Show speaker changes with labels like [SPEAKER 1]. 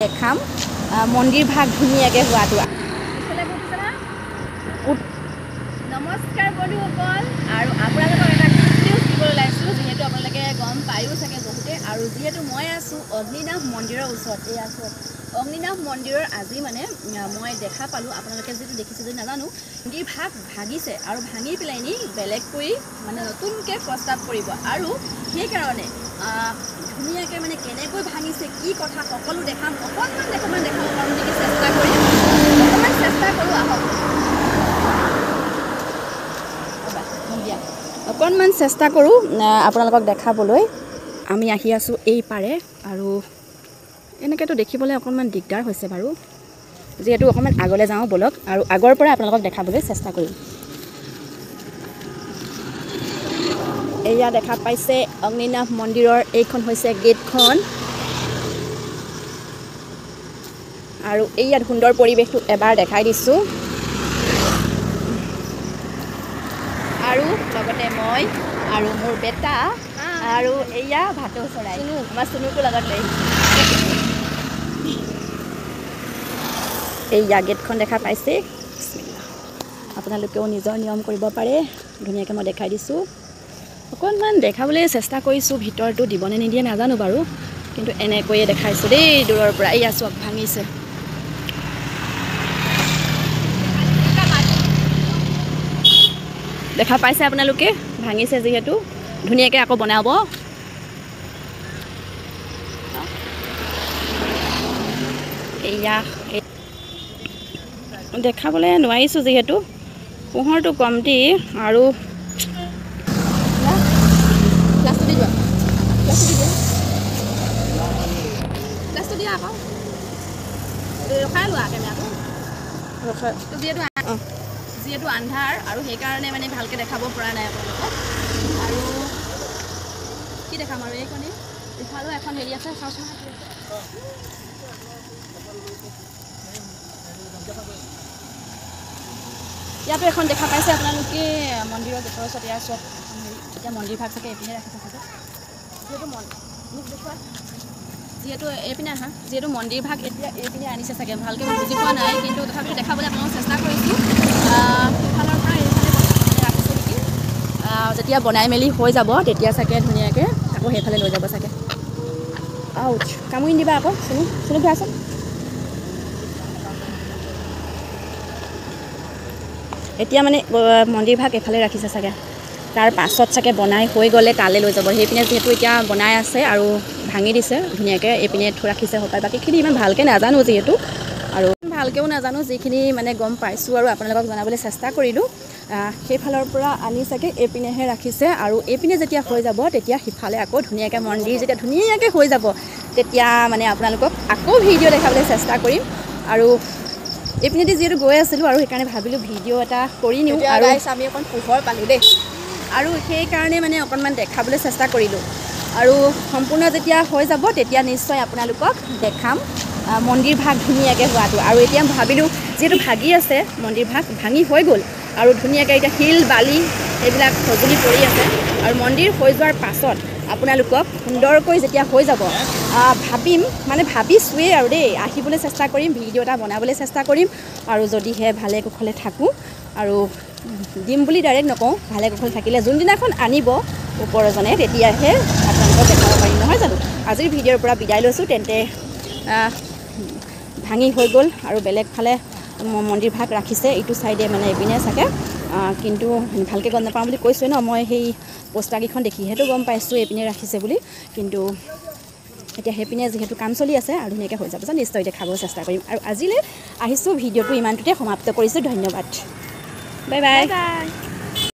[SPEAKER 1] দেখাম মন্দিৰ ভাগ ধুনীয়াকৈ হোৱাটো। নমস্কাৰ বন্ধুসকল, আৰু আপোনালোকক এটা নিউজ দিবলৈ ওলাইছোঁ, যিহেতু আপোনালোকে গম পায়ো চাগে বহুতে। আৰু যিহেতু মই আছোঁ অগ্নিনাভ মন্দিৰৰ ওচৰত, এই আছোঁ অগ্নিনাভ মন্দিৰৰ। আজি মানে মই দেখা পালোঁ, আপোনালোকে যিটো দেখিছে যদি নাজানো, মন্দিৰ ভাগ ভাগিছে আৰু ভাঙি পেলাই নি বেলেগকৈ মানে নতুনকৈ প্ৰস্তাৱ কৰিব। আৰু সেইকাৰণে ধুনীয়াকৈ মানে কেনেকৈ ভাঙিছে, কি কথা সকলো দেখাম। অকণমান দেখাব পাৰোঁ নেকি, চেষ্টা কৰিম, অকণমান চেষ্টা কৰোঁ, আহক। অকণমান চেষ্টা কৰোঁ আপোনালোকক দেখাবলৈ। আমি আহি আছোঁ এই পাৰে, আৰু এনেকৈতো দেখিবলৈ অকণমান দিগদাৰ হৈছে বাৰু, যিহেতু অকণমান আগলৈ যাওঁ ব'লক, আৰু আগৰ পৰা আপোনালোকক দেখাবলৈ চেষ্টা কৰিম। এয়া দেখা পাইছে অগ্নিনাভ মন্দিৰৰ এইখন হৈছে গেটখন, আৰু এই ইয়াত সুন্দৰ পৰিৱেশটো এবাৰ দেখাই দিছোঁ। আৰু লগতে মই আৰু মোৰ বেটা আৰু এয়া ভাটৌ চৰাই, আমাৰ চুনুকো লগত লৈ এইয়া গেটখন দেখা পাইছে। আপোনালোকেও নিজৰ নিয়ম কৰিব পাৰে, ধুনীয়াকৈ মই দেখাই দিছোঁ। অকণমান দেখাবলৈ চেষ্টা কৰিছোঁ, ভিতৰটো দিবনে নিদিয়ে নাজানো বাৰু, কিন্তু এনেকৈয়ে দেখাইছোঁ দেই দূৰৰ পৰা। এইয়া চোৱা ভাঙিছে, দেখা পাইছে আপোনালোকে, ভাঙিছে যিহেতু ধুনীয়াকৈ আকৌ বনাব। এয়া দেখাবলৈ নোৱাৰিছোঁ যিহেতু পোহৰটো কমটি, আৰু যিহেতু আন্ধাৰ, আৰু সেইকাৰণে মানে ভালকৈ দেখাব পৰা নাই আপোনালোকক। আৰু কি দেখাম আৰু এইখনেই, ইফালেও এখন হেৰি আছে, চাওঁচোন। ইয়াতো এখন দেখা পাইছে আপোনালোকে মন্দিৰৰ গেটৰ ওচৰত। ইয়াৰ চব এতিয়া মন্দিৰ ভাগ চাগে এইপিনে ৰাখিছে চাগে, যিহেতু এইপিনে আহা, যিহেতু মন্দিৰ ভাগ এতিয়া এইপিনে আনিছে চাগে, ভালকৈ বুজি পোৱা নাই, কিন্তু তথাপিও দেখাবলৈ আপোনালোকক চেষ্টা কৰিছোঁ। সিফালৰ পৰা এইফালে ৰাখিছে নেকি, যেতিয়া বনাই মেলি হৈ যাব তেতিয়া চাগে ধুনীয়াকৈ আকৌ সেইফালে লৈ যাব চাগে। আউচ, কামুৰি নিদিবা আকৌ, চুনু ঘূৰাচোন। এতিয়া মানে মন্দিৰ ভাগ এইফালে ৰাখিছে চাগে, তাৰ পাছত চাগে বনাই হৈ গ'লে তালৈ লৈ যাব। সেইপিনে যিহেতু এতিয়া বনাই আছে আৰু ভাঙি দিছে ধুনীয়াকৈ, এইপিনে ৰাখিছে সপায়। বাকীখিনি ইমান ভালকৈ নাজানো যিহেতু, আৰু ভালকৈও নাজানো, যিখিনি মানে গম পাইছোঁ আৰু আপোনালোকক জনাবলৈ চেষ্টা কৰিলোঁ। সেইফালৰ পৰা আনি চাগে এইপিনেহে ৰাখিছে, আৰু এইপিনে যেতিয়া হৈ যাব তেতিয়া সিফালে আকৌ ধুনীয়াকৈ মন্দিৰ যেতিয়া ধুনীয়াকৈ হৈ যাব তেতিয়া মানে আপোনালোকক আকৌ ভিডিঅ' দেখাবলৈ চেষ্টা কৰিম। আৰু এইপিনেদি যিহেতু গৈ আছিলোঁ, আৰু সেইকাৰণে ভাবিলোঁ ভিডিঅ' এটা কৰি নিওঁ, আৰু আমি অকণ পোহৰ পালোঁ দেই, আৰু সেইকাৰণে মানে অকণমান দেখাবলৈ চেষ্টা কৰিলোঁ। আৰু সম্পূৰ্ণ যেতিয়া হৈ যাব তেতিয়া নিশ্চয় আপোনালোকক দেখাম মন্দিৰ ভাগ ধুনীয়াকৈ হোৱাটো। আৰু এতিয়া ভাবিলোঁ যিহেতু ভাগি আছে, মন্দিৰ ভাগ ভাঙি হৈ গ'ল, আৰু ধুনীয়াকৈ এতিয়া শিল বালি এইবিলাক সঁজুলি পৰি আছে, আৰু মন্দিৰ হৈ যোৱাৰ পাছত আপোনালোকক সুন্দৰকৈ যেতিয়া হৈ যাব ভাবিম, মানে ভাবিছোঁৱেই আৰু দেই, আহিবলৈ চেষ্টা কৰিম, ভিডিঅ' এটা বনাবলৈ চেষ্টা কৰিম। আৰু যদিহে ভালে কুশলে থাকোঁ, আৰু দিম বুলি ডাইৰেক্ট নকওঁ, ভালে কুশলে থাকিলে যোনদিনাখন আনিব ওপৰজনে তেতিয়াহে আপোনালোকক দেখাব পাৰিম, নহয় জানো। আজিৰ ভিডিঅ'ৰ পৰা বিদায় লৈছোঁ। তেন্তে ভাঙি হৈ গ'ল, আৰু বেলেগ ফালে মন্দিৰ ভাগ ৰাখিছে, এইটো ছাইডে মানে এইপিনে চাগে, কিন্তু ভালকৈ গম নাপাওঁ বুলি কৈছোঁৱে ন, মই সেই পোষ্টাৰকেইখন দেখিহেতো গম পাইছোঁ এইপিনে ৰাখিছে বুলি। কিন্তু এতিয়া সেইপিনে যিহেতু কাম চলি আছে, আৰু ধুনীয়াকৈ হৈ যাব যে নিশ্চয় দেখাব চেষ্টা কৰিম। আৰু আজিলৈ আহিছোঁ, ভিডিঅ'টো ইমানটোতে সমাপ্ত কৰিছোঁ। ধন্যবাদ, বাই বাই।